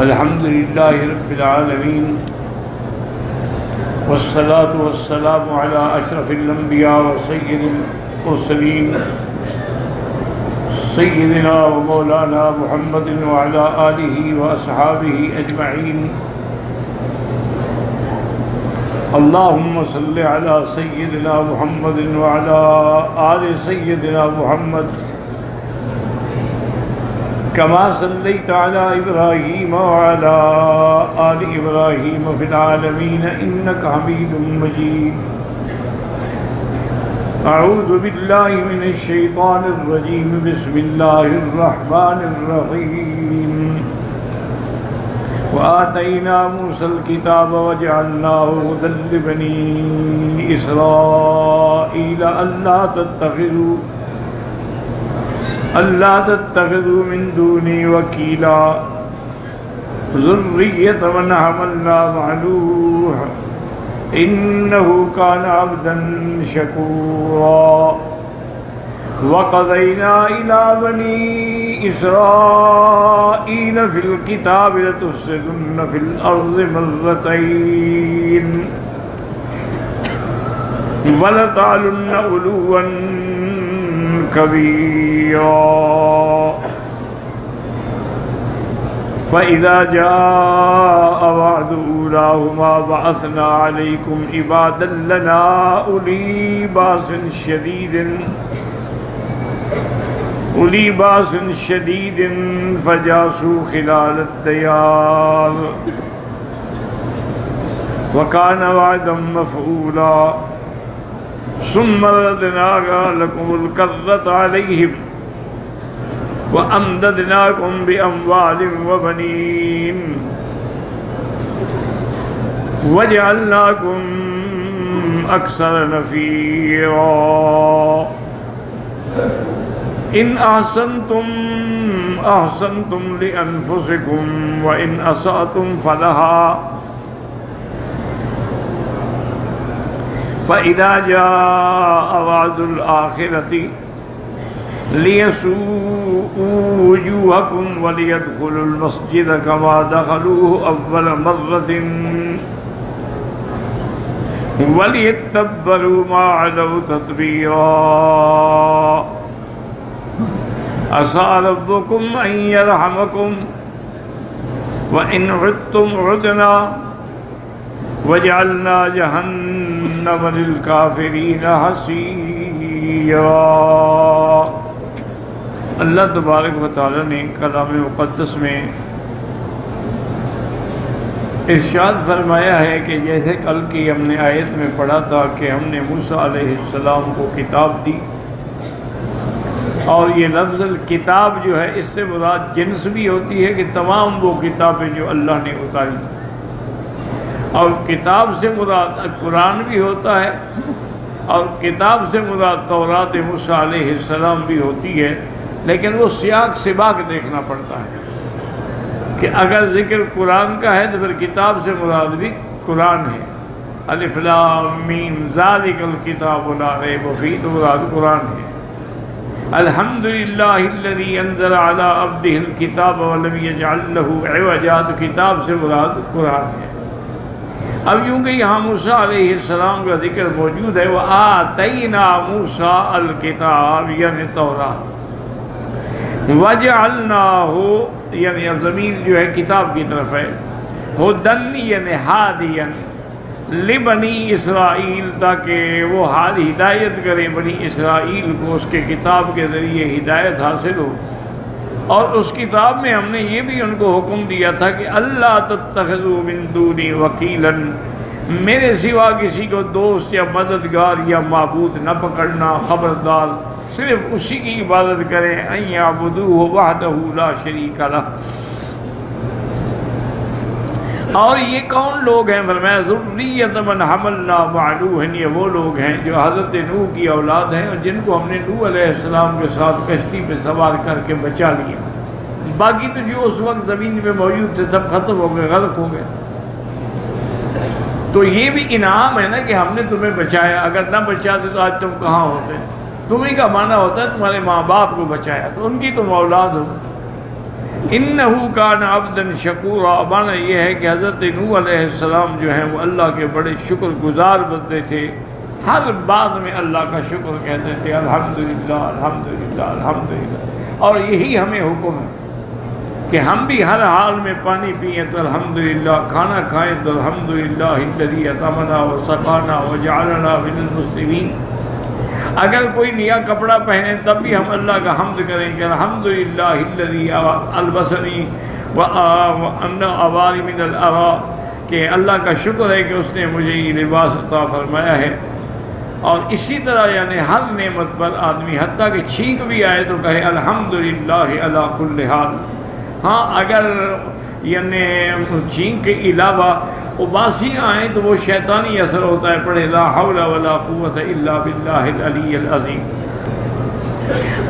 الحمد للہ رب العالمین والصلاة والسلام على اشرف الانبیاء وسید المرسلین سیدنا و مولانا محمد وعلى آلہ واصحابہ اجمعین. اللہم صل علی سیدنا محمد وعلى آل سیدنا محمد كما صليت على إبراهيم وعلى آل إبراهيم في العالمين إنك حميد مجيد. أعوذ بالله من الشيطان الرجيم. بسم الله الرحمن الرحيم. وآتينا موسى الكتاب وجعلناه هدى لبني إسرائيل ألا تتخذوا من دوني وكيلا ذرية من حملنا مع نوح إنه كان عبدا شكورا. وقضينا إلى بني إسرائيل في الكتاب لتفسدن في الأرض مرتين ولتعلن علوا كبيرا. فإذا جاء وعد أولاهما بعثنا عليكم عبادا لنا أولي بأس شديد فجاسوا خلال الديار وكان وعدا مفعولا. ثم ردنا لكم الكرة عليهم وأمددناكم بأموال وبنين وجعلناكم أكثر نفيرا. إن أحسنتم لأنفسكم وإن أسأتم فلها. فإذا جاء وعد الآخرة ليسوءوا وجوهكم وليدخلوا المسجد كما دخلوه أول مرة وليتبروا ما علوا تتبيرا. عسى ربكم أن يرحمكم وإن عدتم عدنا وجعلنا جہنم للکافرین حصیرا. اللہ تبارک و تعالی نے کلام مقدس میں ارشاد فرمایا ہے کہ جیسے کل کی ہم نے آیت میں پڑھا تھا کہ ہم نے موسیٰ علیہ السلام کو کتاب دی، اور یہ لفظ کتاب جو ہے اس سے مراد جنس بھی ہوتی ہے کہ تمام وہ کتابیں جو اللہ نے اتاری، اور کتاب سے مراد قرآن بھی ہوتا ہے، اور کتاب سے مراد تورات موسیٰ علیہ السلام بھی ہوتی ہے. لیکن وہ سیاق سباق دیکھنا پڑتا ہے کہ اگر ذکر قرآن کا ہے تو پھر کتاب سے مراد بھی قرآن ہے. الف لام میم ذالک الکتاب لا ریب فیہ تو مراد قرآن ہے. الحمدللہ الذی انزل علی عبدہ الکتاب ولم یجعل لہ عوجا تو کتاب سے مراد قرآن ہے. اب یوں کہ یہاں موسیٰ علیہ السلام کا ذکر موجود ہے، وَآتَيْنَا مُوسَىٰ الْكِتَابِ یعنی تورات، وَجَعَلْنَاهُ یعنی اب ضمیر جو ہے کتاب کی طرف ہے، ہدن یعنی ہادین لبنی اسرائیل تاکہ وہ ہدایت کرے بنی اسرائیل کو، اس کے کتاب کے ذریعے ہدایت حاصل ہو. اور اس کتاب میں ہم نے یہ بھی ان کو حکم دیا تھا کہ اللہ تتخذوا من دونی وکیلا، میرے سوا کسی کو دوست یا مددگار یا معبود نہ پکڑنا، خبردار صرف اسی کی عبادت کریں. ان یعبدوہ وحدہ لا شریک لہ. اور یہ کون لوگ ہیں؟ فرمایا ذریۃ من حملنا مع نوح، یہ وہ لوگ ہیں جو حضرت نوح کی اولاد ہیں اور جن کو ہم نے نوح علیہ السلام کے ساتھ کشتی پہ سوار کر کے بچا لیا. باقی تو جو اس وقت زمین میں موجود تھے سب ختم ہو گئے، غرق ہو گئے. تو یہ بھی انعام ہے نا کہ ہم نے تمہیں بچایا، اگر نہ بچاتے تو آج تم کہاں ہوتے. تمہیں کا معنی ہوتا ہے تمہارے ماں باپ کو بچایا تو ان کی تم اولاد ہو. انہو کان عبدا شکورا، معنی یہ ہے کہ حضرت نوح علیہ السلام جو ہیں وہ اللہ کے بڑے شکر گزار بندے تھے، ہر بات میں اللہ کا شکر کہتے تھے، الحمدللہ الحمدللہ الحمدللہ۔ اور یہی ہمیں حکم ہے کہ ہم بھی ہر حال میں پانی پئیں تو الحمدللہ، کھانا کھائیں تو الحمدللہ الذی اطعمنا وسقانا وجعلنا من المسلمین۔ اگر کوئی نیا کپڑا پہنے تب بھی ہم اللہ کا حمد کریں کہ الحمدللہ الذی البسنی وان اواری من الارا، کہ اللہ کا شکر ہے کہ اس نے مجھے یہ لباس عطا فرمایا ہے۔ اور اسی طرح یعنی ہر نعمت پر آدمی حتیٰ کہ چھینک بھی آئے تو کہے الحمدللہ علی کل حال۔ ہاں اگر یعنی چھینک کے علاوہ اباسیاں آئیں تو وہ شیطانی اثر ہوتا ہے، پڑھے لا حول ولا قوت الا باللہ العلی العظیم۔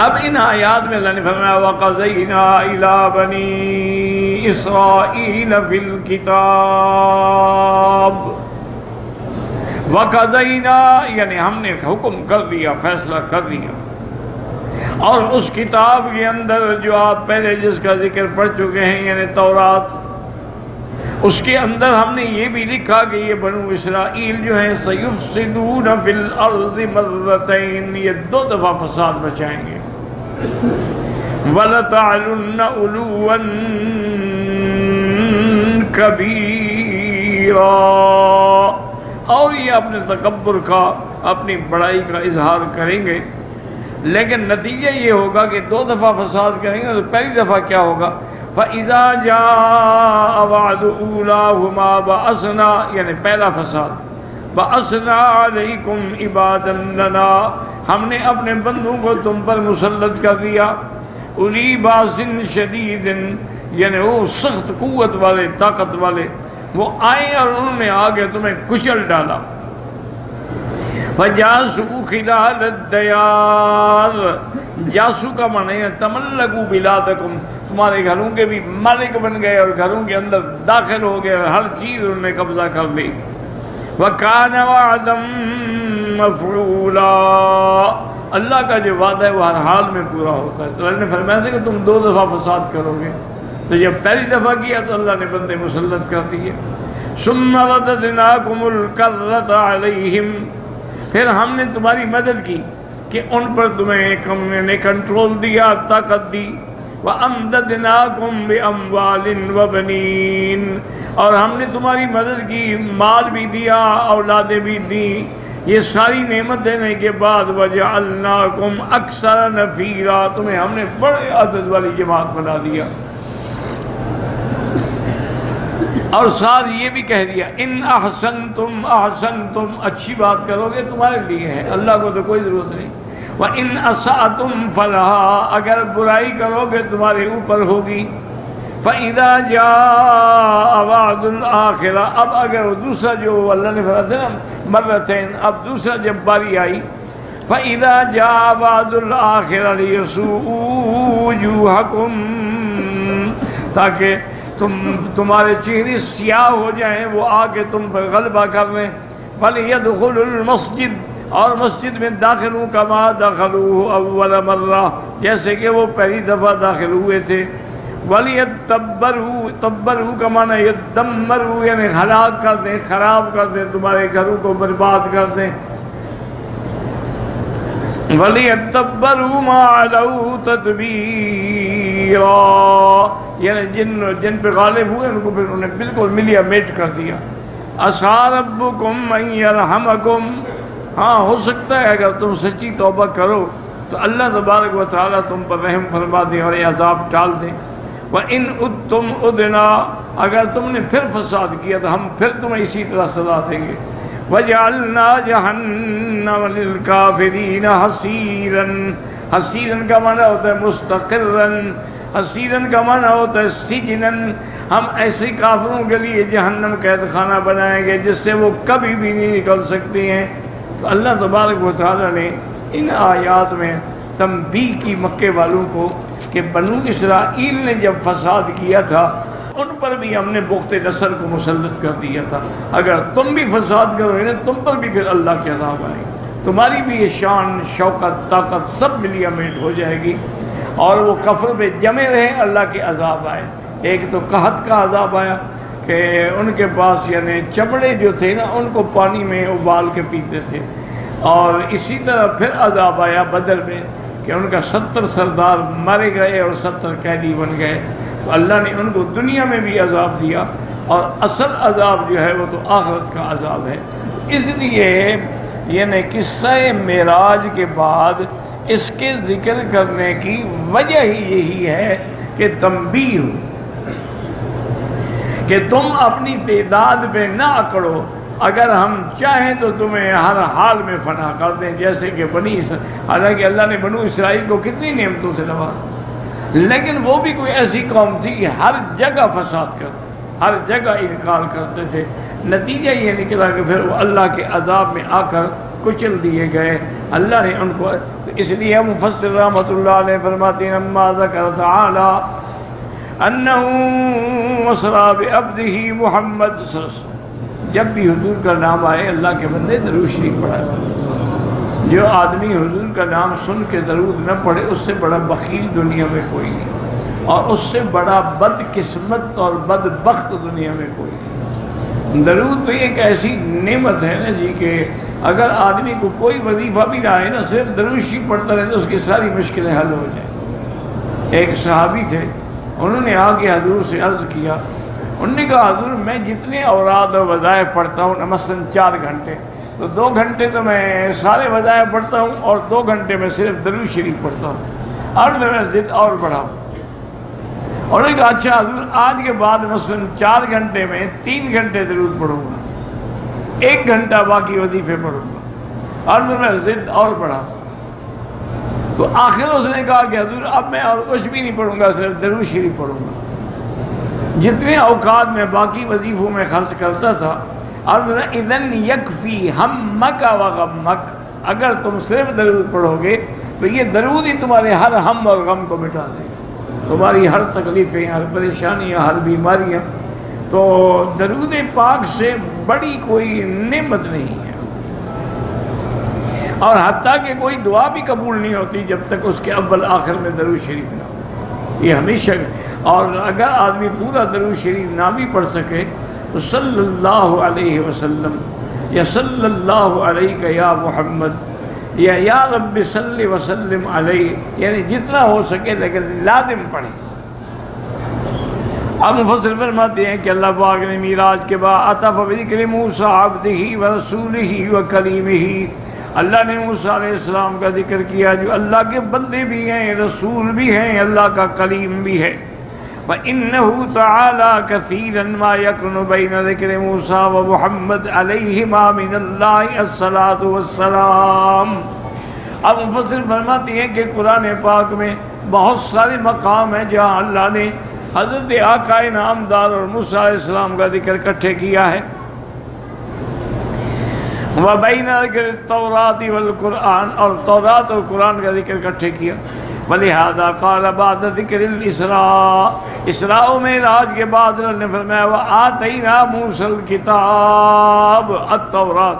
اب ان آیات میں اللہ نے فرمایا وَقَضَيْنَا إِلَىٰ بَنِي إِسْرَائِيلَ فِي الْكِتَابِ، وَقَضَيْنَا یعنی ہم نے حکم کر دیا، فیصلہ کر دیا، اور اس کتاب کے اندر جو آپ پہلے جس کا ذکر پڑھ چکے ہیں یعنی تورات، اس کے اندر ہم نے یہ بھی لکھا کہ یہ بنو اسرائیل جو ہیں سَيُفْسِدُونَ فِي الْأَرْضِ مَرَّتَيْنِ، یہ 2 دفعہ فساد مچائیں گے، وَلَتَعْلُنَّ عُلُوًّا كَبِيرًا، اور یہ اپنے تکبر کا، اپنی بڑائی کا اظہار کریں گے، لیکن نتیجہ یہ ہوگا کہ 2 دفعہ فساد کریں گے۔ تو پہلی دفعہ کیا ہوگا؟ فَإِذَا جَاءَ وَعْدُ أُولَاهُمَا بَعَثْنَا، یعنی پہلا فساد، بَعَثْنَا عَلَيْكُمْ عِبَادًا لَنَا، ہم نے اپنے بندوں کو تم پر مسلط کر دیا، اُولِي بَأْسٍ شَدِيدٍ، یعنی وہ سخت قوت والے، طاقت والے، وہ آئے اور انہوں نے آگے تمہیں کچل ڈالا۔ فَجَاسُوا خِلَالَ الدِّيَارِ، جاسو کا معنی ہے تملکوا بلادکم، تمہارے گھروں کے بھی مالک بن گئے اور گھروں کے اندر داخل ہو گئے اور ہر چیز انہوں نے قبضہ کر لی۔ وَكَانَ وَعْدًا مَفْعُولًا، اللہ کا جو وعدہ ہے وہ ہر حال میں پورا ہوتا ہے۔ تو اللہ نے فرمایا تھا کہ تم 2 دفعہ فساد کرو گے، تو جب پہلی دفعہ کیا تو اللہ نے بندے مسلط کر دیے۔ ثُمَّ رَدَدْنَاكُمُ الْكَرَّةَ عَلَيْهِمْ، پھر ہم نے تمہاری مدد کی کہ ان پر تمہیں نے کنٹرول دیا، طاقت دی۔ وَأَمْدَدْنَاكُمْ بِأَمْوَالٍ وَبَنِينَ، اور ہم نے تمہاری مدد کی، مال بھی دیا، اولادیں بھی دی۔ یہ ساری نعمت دینے کے بعد وَجَعَلْنَاكُمْ أَكْثَرَ نَفِيرًا، تمہیں ہم نے بڑے عدد والی جماعت بنا دیا۔ اور ساتھ یہ بھی کہہ دیا ان احسنتم احسنتم، اچھی بات کرو گے تمہارے لیے ہے، اللہ کو تو کوئی ضرورت نہیں۔ وَإِنْ أَسَأْتُمْ فَلَهَا، اگر برائی کرو گے تمہارے اوپر ہوگی۔ فَإِذَا جَاءَ وَعْدُ الْآخِرَةِ، اب اگر وہ دوسرا جو اللہ نے فرمایا تھا نا مرتين، اب دوسرا جب باری آئی، فَإِذَا جَاءَ وَعْدُ الْآخِرَةِ لِيَسُوءُوا وُجُوهَكُمْ، تاکہ تمہارے چہرے سیاہ ہو جائیں، وہ آ کے تم پر غلبہ کر لیں۔ فَلْيَدْخُلُوا الْمَسْجِدَ، اور مسجد میں داخل ہوں كَمَا دَخَلُوهُ أَوَّلَ مَرَّةٍ، جیسے کہ وہ پہلی دفعہ داخل ہوئے تھے۔ وَلْيَتَّبَّرُوا، تَبَّرُوا کا معنی يَدَّمَّرُوا، یعنی ہلاک کر دیں، خراب کر دیں، تمہارے گھروں کو برباد کر دیں۔ وَلْيَتَّبَّرُوا مَا عَلَوْا تَتْبِيرًا، یعنی جن پہ غالب ہوئے ان کو پھر انہوں نے بالکل ملیا میٹ کر دیا۔ عَسَىٰ رَبُّكُمْ أَن يَرْحَمَكُمْ، ہاں ہو سکتا ہے اگر تم سچی توبہ کرو تو اللہ تبارک و تعالیٰ تم پر رحم فرما دیں اور یہ عذاب ٹال دیں۔ وَإِنْ عُدْتُمْ عُدْنَا، اگر تم نے پھر فساد کیا تو ہم پھر تمہیں اسی طرح سزا دیں گے۔ وَجَعَلْنَا جَهَنَّمَ لِلْكَافِرِينَ حَصِيرًا، حصیراً کا معنی ہوتا ہے مستقراً، حصیراً کا معنی ہوتا ہے سجناً، ہم ایسے کافروں کے لیے جہنم قید خانہ بنائیں گے جس سے وہ کبھی بھی نہیں نکل سکتے ہیں۔ تو اللہ تبارک و تعالیٰ نے ان آیات میں تنبیہ کی مکے والوں کو کہ بنو اسرائیل نے جب فساد کیا تھا ان پر بھی ہم نے بغت نصر کو مسلط کر دیا تھا، اگر تم بھی فساد کرو گے تم پر بھی پھر اللہ کے عذاب آئے، تمہاری بھی یہ شان، شوکت، طاقت سب ملیا میٹ ہو جائے گی۔ اور وہ کفر میں جمے رہے، اللہ کے عذاب آئے۔ ایک تو قحط کا عذاب آیا کہ ان کے پاس یعنی چمڑے جو تھے نا ان کو پانی میں ابال کے پیتے تھے، اور اسی طرح پھر عذاب آیا بدر میں کہ ان کا 70 سردار مارے گئے اور 70 قیدی بن گئے۔ تو اللہ نے ان کو دنیا میں بھی عذاب دیا، اور اصل عذاب جو ہے وہ تو آخرت کا عذاب ہے۔ اس لیے یعنی قصہ معراج کے بعد اس کے ذکر کرنے کی وجہ ہی یہی ہے کہ تنبیہ ہو کہ تم اپنی تعداد پہ نہ اکڑو، اگر ہم چاہیں تو تمہیں ہر حال میں فنا کر دیں، جیسے کہ حالانکہ اللہ نے بنو اسرائیل کو کتنی نعمتوں سے نوازا، لیکن وہ بھی کوئی ایسی قوم تھی کہ ہر جگہ فساد کرتے، ہر جگہ انکار کرتے تھے۔ نتیجہ یہ نکلا کہ پھر وہ اللہ کے عذاب میں آ کر کچل دیے گئے۔ اللہ نے ان کو، تو اس لیے مفسر رحمۃ اللہ علیہ فرماتے ہیں اما ذکر تعالی انہ اسری بعبدہ محمد صلی اللہ علیہ وسلم، جب بھی حضور کا نام آئے اللہ کے بندے درود شریف پڑھا۔ جو آدمی حضور کا نام سن کے درود نہ پڑھے اس سے بڑا بخیل دنیا میں کوئی نہیں، اور اس سے بڑا بد قسمت اور بدبخت دنیا میں کوئی نہیں۔ درود تو ایک ایسی نعمت ہے نا جی کہ اگر آدمی کو کوئی وظیفہ بھی نہ آئے نا، صرف درود شریف پڑھتا رہے تو اس کی ساری مشکلیں حل ہو جائیں۔ ایک صحابی تھے، انہوں نے آ کے حضور سے عرض کیا، انہوں نے کہا حضور میں جتنے اوراد اور وظائف پڑھتا ہوں مثلاً 4 گھنٹے، تو 2 گھنٹے تو میں سارے وظائف پڑھتا ہوں اور 2 گھنٹے میں صرف درود شریف پڑھتا ہوں، اور میں ضد اور بڑھاؤں۔ اور نے کہا اچھا حضور آج کے بعد مثلاً 4 گھنٹے میں 3 گھنٹے درود پڑھوں گا، 1 گھنٹہ باقی وظیفے پڑھوں گا، اور میں ضد اور بڑھاؤں۔ تو آخر اس نے کہا کہ حضور اب میں اور کچھ بھی نہیں پڑھوں گا، صرف درود شریف پڑھوں گا۔ جتنے اوقات میں باقی وظیفوں میں خرچ کرتا تھا، اور اذن یکفی ہمک و غمک، اگر تم صرف درود پڑھو گے تو یہ درود ہی تمہارے ہر ہم اور غم کو مٹا دے گا، تمہاری ہر تکلیفیں، ہر پریشانیاں، ہر بیماریاں۔ تو درود پاک سے بڑی کوئی نعمت نہیں ہے، اور حتیٰ کہ کوئی دعا بھی قبول نہیں ہوتی جب تک اس کے اول آخر میں درود شریف نہ ہو، یہ ہمیشہ۔ اور اگر آدمی پورا درود شریف نہ بھی پڑھ سکے تو صلی اللہ علیہ وسلم یا صلی اللہ علیہ یا محمد یا رب صلی وسلم علیہ، یعنی جتنا ہو سکے لیکن لازم پڑھیں۔ اب مفسر فرماتے ہیں کہ اللہ پاک نے معراج کے بعد عطف بذکر موسیٰ عبدہ ورسولہ وکلیمہ، اللہ نے موسیٰ علیہ السلام کا ذکر کیا جو اللہ کے بندے بھی ہیں، رسول بھی ہیں، اللہ کا کلیم بھی ہے۔ فَإِنَّهُ تَعَالَى كَثِيرًا مَا يَكُنُ بَيْنَ ذِكْرِ مُوسَىٰ وَمُحَمَّدْ عَلَيْهِمَا مِنَ اللَّهِ الصَّلَاةُ وَالسَّلَامُ۔ اب مفسر فرماتے ہیں کہ قرآن پاک میں بہت سارے مقام ہیں جہاں اللہ نے حضرت آقا انعامدار اور موسیٰ علیہ السلام کا ذکر اکٹھے کیا ہے۔ وَبَيْنَ ذِكْرِ التَّوْرَاةِ وَالْقُرْآنِ، اور تورات اور قرآن کا ذکر اکٹھے کیا۔ وَلِهَذَا قَالَ بَعْدَ ذِكْرِ الْإِسْرَاءِ، اسراء و معراج کے بعد اللہ نے فرمایا وَآتَيْنَا مُوسَى الْكِتَابَ التَّوْرَاةَ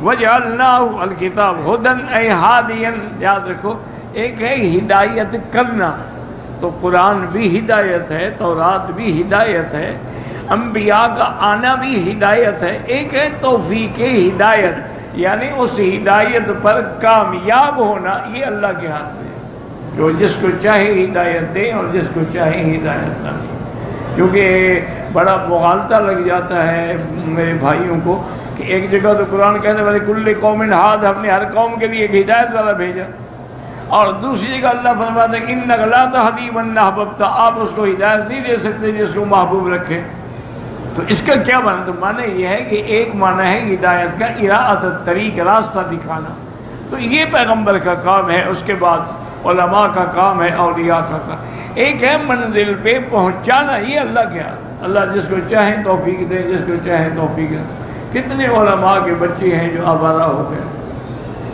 وَجَعَلْنَاهُ الْكِتَابَ هُدًى أي هَادِيًا۔ یاد رکھو، ایک ہے ہدایت کرنا، تو قرآن بھی ہدایت ہے، تورات بھی ہدایت ہے، انبیاء کا آنا بھی ہدایت ہے۔ ایک ہے توفیق ہدایت، یعنی اس ہدایت پر کامیاب ہونا، یہ اللہ کے ہاتھ میں ہے، جو جس کو چاہے ہدایت دے اور جس کو چاہے ہدایت نہ دے۔ کیونکہ بڑا مغالطہ لگ جاتا ہے میرے بھائیوں کو کہ ایک جگہ تو قرآن کہنے والے کل قوم ہاد، ہم نے ہر قوم کے لیے ایک ہدایت والا بھیجا، اور دوسری جگہ اللہ فرماتا ہے کہ انک لا تہدی من احببت، آپ اس کو ہدایت نہیں دے سکتے جس کو محبوب رکھے۔ تو اس کا کیا معنی؟ تو معنی یہ ہے کہ ایک معنی ہے ہدایت کا اراءۃ الطریق، راستہ دکھانا، تو یہ پیغمبر کا کام ہے، اس کے بعد علماء کا کام ہے، اولیاء کا کام۔ ایک ہے منزل پہ پہنچانا، یہ اللہ کے ہاتھ، اللہ جس کو چاہے توفیق دے، جس کو چاہے توفیق دے۔ کتنے علماء کے بچے ہیں جو آوارہ ہو گئے،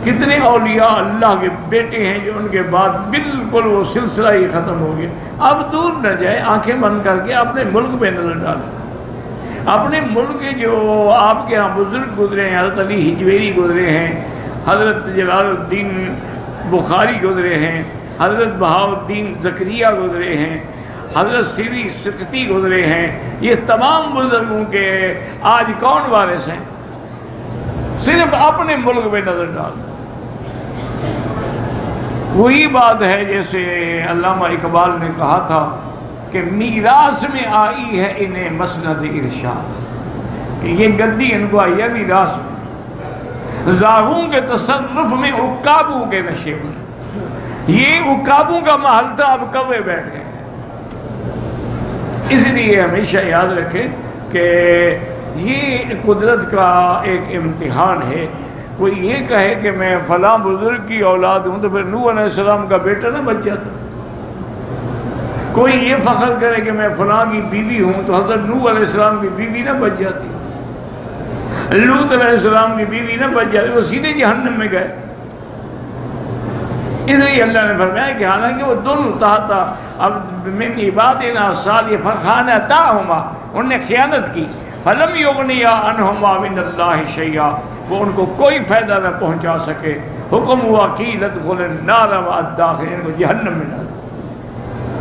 کتنے اولیاء اللہ کے بیٹے ہیں جو ان کے بعد بالکل وہ سلسلہ ہی ختم ہو گیا۔ اب دور نہ جائے، آنکھیں بند کر کے اپنے ملک پہ نظر ڈالیں، اپنے ملک کے جو آپ کے ہاں بزرگ گزرے ہیں، حضرت علی حجویری گزرے ہیں، حضرت جلال الدین بخاری گزرے ہیں، حضرت بہاؤالدین زکریا گزرے ہیں، حضرت سیری سکتی گزرے ہیں، یہ تمام بزرگوں کے آج کون وارث ہیں؟ صرف اپنے ملک میں نظر ڈال۔ وہی بات ہے جیسے علامہ اقبال نے کہا تھا کہ میراث میں آئی ہے انہیں مسند ارشاد، کہ یہ گدی ان کو آئی ہے میراث میں، زاغوں کے تصرف میں عقابوں کے نشے میں، یہ عقابوں کا محل تھا، اب کوے بیٹھ گئے۔ اس لیے ہمیشہ یاد رکھیں کہ یہ قدرت کا ایک امتحان ہے۔ کوئی یہ کہے کہ میں فلاں بزرگ کی اولاد ہوں تو پھر نوح علیہ السلام کا بیٹا نہ بچ جاتا۔ کوئی یہ فخر کرے کہ میں فلاں کی بیوی ہوں تو حضرت نوح علیہ السلام کی بیوی نہ بچ جاتی، لوط علیہ السلام کی بیوی نہ بچ جاتی، وہ سیدھے جہنم میں گئے۔ اس لیے اللہ نے فرمایا کہ حالانکہ وہ دونوں تحتا اب من عبادنا الصالحین فخانتاہما، انہوں نے خیانت کی، فلم یغنیا عنہما من اللہ شیئا، وہ ان کو کوئی فائدہ نہ پہنچا سکے، حکم ہوا قیل ادخلوا النار مع الداخلین، کو جہنم میں ڈال۔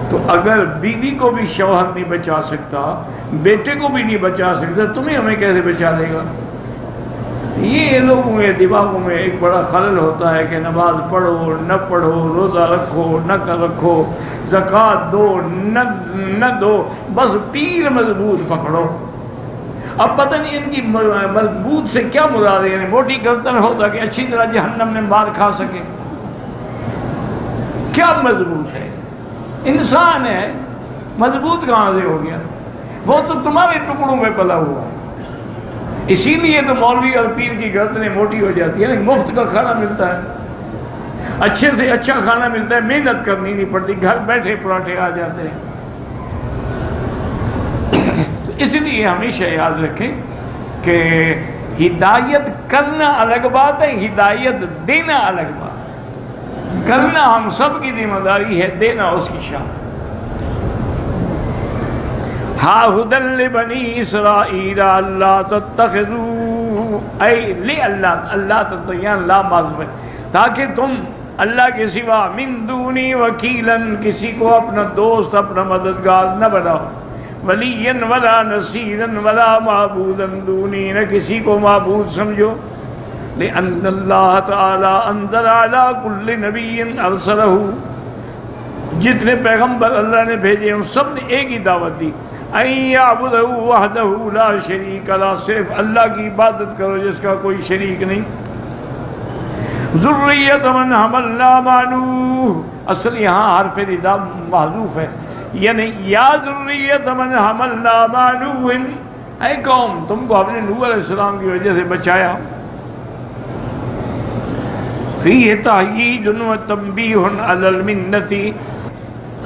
تو اگر بیوی کو بھی شوہر نہیں بچا سکتا، بیٹے کو بھی نہیں بچا سکتا، تمہیں ہمیں کیسے بچا دے گا؟ یہ لوگوں کے دماغوں میں ایک بڑا خلل ہوتا ہے کہ نماز پڑھو نہ پڑھو، روزہ رکھو نہ رکھو، زکوٰۃ دو نہ دو، بس پیر مضبوط پکڑو۔ اب پتہ نہیں ان کی مضبوط سے کیا مراد ہے، یعنی موٹی گردن ہو تاکہ اچھی طرح جہنم میں مار کھا سکے؟ کیا مضبوط ہے؟ انسان ہے، مضبوط کہاں سے ہو گیا؟ وہ تو تمہارے ٹکڑوں میں پلا ہوا ہے۔ اسی لیے تو مولوی اور پیر کی گردنیں موٹی ہو جاتی ہیں، مفت کا کھانا ملتا ہے، اچھے سے اچھا کھانا ملتا ہے، محنت کرنی نہیں پڑتی، گھر بیٹھے پراٹھے آ جاتے ہیں۔ تو اس لیے ہمیشہ یاد رکھیں کہ ہدایت کرنا الگ بات ہے، ہدایت دینا الگ بات ہے۔ کرنا ہم سب کی ذمہ داری ہے، دینا اس کی شان ہے۔ ہا ہدی لبنی اسرائیل اللہ تتخذوا، اے لی اللہ تتخذوا لا معذوف ہے، تاکہ تم اللہ کے سوا من دونی وکیلاً، کسی کو اپنا دوست اپنا مددگار نہ بناؤ، ولیاً ولا نصیراً ولا معبوداً دونی، نہ کسی کو معبود سمجھو، لأن اللہ تعالی انزل علی کل نبی ارسلہ، جتنے پیغمبر اللہ نے بھیجے ان سب نے ایک ہی دعوت دی، ان یعبدہ وحدہ لا شریک لہ، صرف اللہ کی عبادت کرو جس کا کوئی شریک نہیں۔ ذریۃ من حملنا مع نوح، اصل یہاں حرف ندا محذوف ہے، یعنی یا ذریۃ من حملنا مع نوح، اے قوم تم کو ہم نے نوح علیہ السلام کی وجہ سے بچایا۔ فیہ تحییج و تنبیہ علی المنۃ،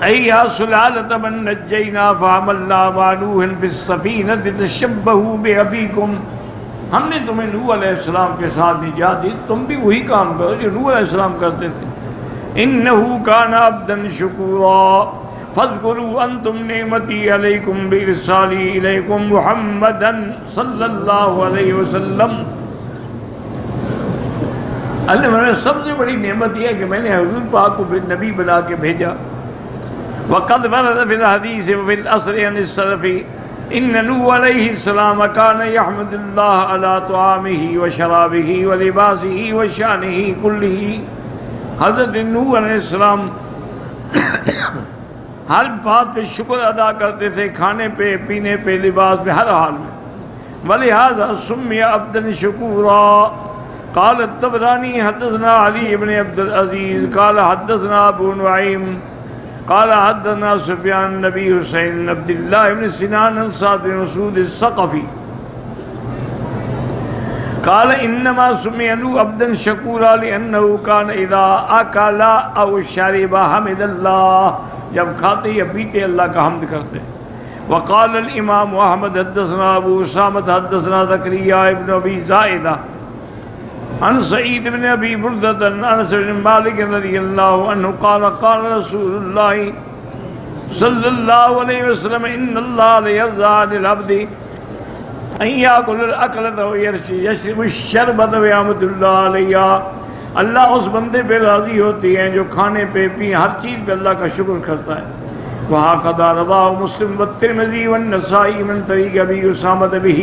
اے یا سلالۃ من نجینا فحملنا مع نوح فی السفینۃ تشبہوا بابیکم، ہم نے تمہیں نوح علیہ السلام کے ساتھ نجات دی، تم بھی وہی کام کرو جو نوح علیہ السلام کرتے تھے۔ انہ کان عبدا شکورا فاذکروا انتم نعمتی علیکم بارسالی الیکم محمدا صلی اللہ علیہ وسلم۔ اللہ نے سب سے بڑی نعمت یہ ہے کہ میں نے حضور پاک کو نبی بنا کے بھیجا۔ وقد ورد فی الحدیث وفی الاثر عن السلف ان نوح علیہ السلام کان یحمد اللہ علی طعامہ وشرابہ ولباسہ وشانہ کلہ، حضرت نوح علیہ السلام ہر بات پہ شکر ادا کرتے تھے، کھانے پہ، پینے پہ، لباس پہ، ہر حال میں۔ ولہذا سمی عبدا شکورا۔ قال الطبرانی حدثنا علی بن عبد العزیز قال حدثنا ابو نعیم قال حدثنا سفیان نبی حسین عبد اللہ بن سنان سعد بن مسعود الثقفی قال انما سمع نوح عبدا شکورا لانه كان اذا اکل او شرب حمد اللہ، جب کھاتے یا پیتے اللہ کا حمد کرتے۔ وقال الامام احمد حدثنا ابو اسامہ حدثنا زکریا ابن ابی زائدہ عن سعید بن ابی بردۃ عن انس بن مالک رضی اللہ عنہ قال قال رسول اللہ صلی اللہ علیہ وسلم ان اللہ لیرضى للعبد ان یاکل الاکلۃ ویشرب الشربۃ ویحمد اللہ علیہا اللہ اس بندے پہ راضی ہوتی ہیں جو کھانے پہ پی ہر چیز پہ اللہ کا شکر کرتا ہے۔ وَهَكَذَا رَوَاهُ مُسْلِمٌ وَالتِّرْمِذِيُّ وَالنَّسَائِيُّ مِنْ طَرِيقِ أَبِي أُسَامَةَ بِهِ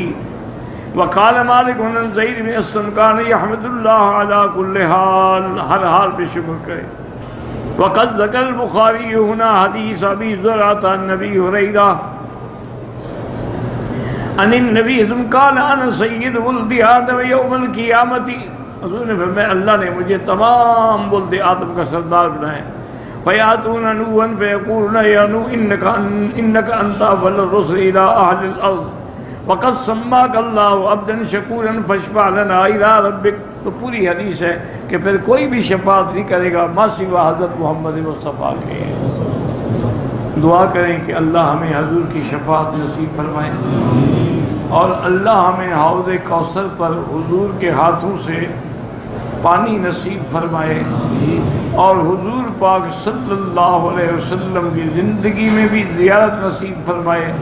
وَقَالَ مَالِكٌ عَنْ زَيْدِ بْنِ أَسْلَمَ كَانَ يَحْمِدُ اللَّهَ عَلَى كُلِّ حَالٍ، ہر حال پہ شکر کرے۔ وَقَدْ ذَكَرَ الْبُخَارِيُّ هُنَا حَدِيثَ أَبِي زُرْعَةَ عَنْ أَبِي هُرَيْرَةَ عن النبی قال انا سید ولد آدم یوم القیامت، حضور نے فرمایا اللہ نے مجھے تمام ولد آدم کا سردار بنایا۔ فیاتون نوحا فیقولون یا نوح انک انت اول الرسل الى اہل الارض وقد سماک اللہ عبدا شکورا فاشفع لنا الى ربک۔ تو پوری حدیث ہے کہ پھر کوئی بھی شفاعت نہیں کرے گا ما سوا حضرت محمد مصطفیٰ کے۔ دعا کریں کہ اللہ ہمیں حضور کی شفاعت نصیب فرمائے، اور اللہ ہمیں حوض کوثر پر حضور کے ہاتھوں سے پانی نصیب فرمائے، اور حضور پاک صلی اللہ علیہ وسلم کی زندگی میں بھی زیارت نصیب فرمائے،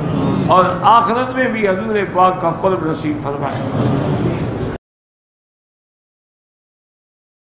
اور آخرت میں بھی حضور پاک کا قرب نصیب فرمائے۔